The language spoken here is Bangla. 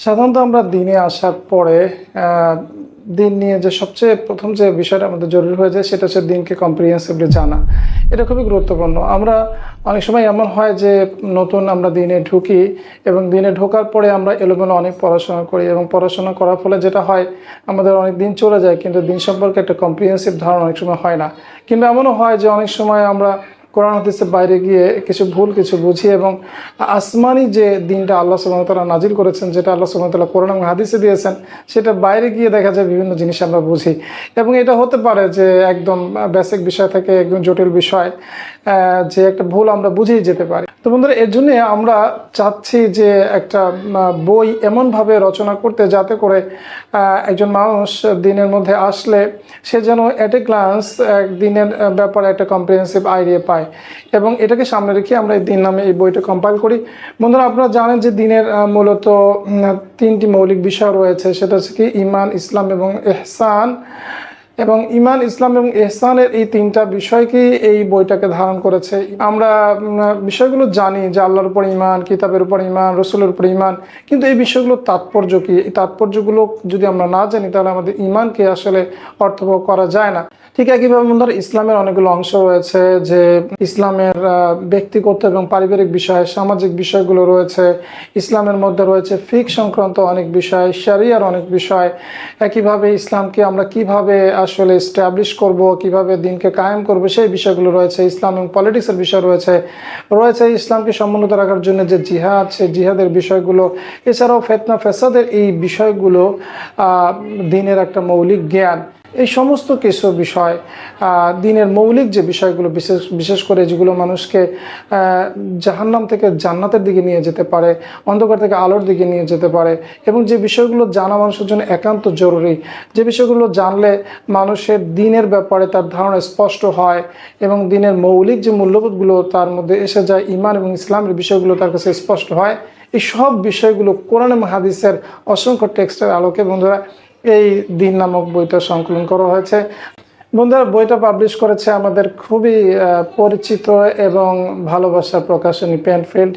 সাধারণত আমরা দিনে আসার পরে দিন নিয়ে যে সবচেয়ে প্রথম যে বিষয়টা আমাদের জরুরি হয়ে যায় সেটা হচ্ছে দিনকে কম্প্রিহেন্সিভলি জানা। এটা খুবই গুরুত্বপূর্ণ। আমরা অনেক সময় এমন হয় যে নতুন আমরা দিনে ঢুকি এবং দিনে ঢোকার পরে আমরা এলোমেলো অনেক পড়াশোনা করি এবং পড়াশোনা করার ফলে যেটা হয় আমাদের অনেক দিন চলে যায়, কিন্তু দিন সম্পর্কে একটা কম্প্রিহেন্সিভ ধারণা অনেক সময় হয় না। কিন্তু এমনও হয় যে অনেক সময় আমরা কোরআন হাদিসের বাইরে গিয়ে কিছু বুঝি এবং আসমানি যে দিনটা আল্লাহ সুবহানাহু ওয়া তাআলা নাজিল করেছেন, যেটা আল্লাহ সুবহানাহু ওয়া তাআলা কোরআন এবং হাদিসে দিয়েছেন, সেটা বাইরে গিয়ে দেখা যায় বিভিন্ন জিনিস আমরা বুঝি। এবং এটা হতে পারে যে একদম বেসিক বিষয় থেকে একদম জটিল বিষয়, যে একটা ভুল আমরা বুঝেই যেতে পারি। তো বন্ধুরা, এর জন্য আমরা চাচ্ছি যে একটা বই এমনভাবে রচনা করতে যাতে করে একজন মানুষ দিনের মধ্যে আসলে সে যেন এট এ গ্লান্স দিনের ব্যাপারে একটা কম্প্রিহেন্সিভ আইডিয়া পায়। এবং এটাকে সামনে রেখে আমরা এই দিন নামে এই বইটা কম্পাইল করি। বন্ধুরা, আপনারা জানেন যে দিনের মূলত তিনটি মৌলিক বিষয় রয়েছে, সেটা হচ্ছে কি ঈমান, ইসলাম এবং ইহসান। এবং ঈমান, ইসলাম এবং ইহসানের এই তিনটা বিষয়কেই এই বইটাকে ধারণ করেছে। আমরা বিষয়গুলো জানি যে আল্লাহর উপর ঈমান, কিতাবের উপর ঈমান, রসুলের উপর ঈমান, কিন্তু এই বিষয়গুলোর তাৎপর্য কী, এই তাৎপর্যগুলো যদি আমরা না জানি তাহলে আমাদের ঈমানকে আসলে অর্থবহ করা যায় না। ঠিক একইভাবে বন্ধুরা, ইসলামের অনেকগুলো অংশ রয়েছে, যে ইসলামের ব্যক্তিগত এবং পারিবারিক বিষয়, সামাজিক বিষয়গুলো রয়েছে। ইসলামের মধ্যে রয়েছে ফিক সংক্রান্ত অনেক বিষয়, শরিয়ার অনেক বিষয়। একইভাবে ইসলামকে আমরা কিভাবে আসলে এস্টাবলিশ করব, কিভাবে দিনকে কায়েম করব, সেই বিষয়গুলো রয়েছে। ইসলাম এবং পলিটিক্সের বিষয় রয়েছে ইসলামকে সমুন্নত রাখার জন্য যে জিহাদ, সেই জিহাদের বিষয়গুলো। এছাড়াও ফিতনা ফেসাদের এই বিষয়গুলো দিনের একটা মৌলিক জ্ঞান। এই সমস্ত কিছু বিষয় দিনের মৌলিক যে বিষয়গুলো, বিশেষ করে যেগুলো মানুষকে জাহান্নাম থেকে জান্নাতের দিকে নিয়ে যেতে পারে, অন্ধকার থেকে আলোর দিকে নিয়ে যেতে পারে, এবং যে বিষয়গুলো জানা মানুষের জন্য একান্ত জরুরি, যে বিষয়গুলো জানলে মানুষের দিনের ব্যাপারে তার ধারণা স্পষ্ট হয় এবং দিনের মৌলিক যে মূল্যবোধগুলো তার মধ্যে এসে যায়, ঈমান এবং ইসলামের বিষয়গুলো তার কাছে স্পষ্ট হয়। এই সব বিষয়গুলো কোরআন এবং হাদিসের অসংখ্য টেক্সটের আলোকে বন্ধুরা এই দিন নামক বইটা সংকলন করা হয়েছে। বন্ধুরা, বইটা পাবলিশ করেছে আমাদের খুবই পরিচিত এবং ভালোবাসা প্রকাশনী পেনফিল্ড।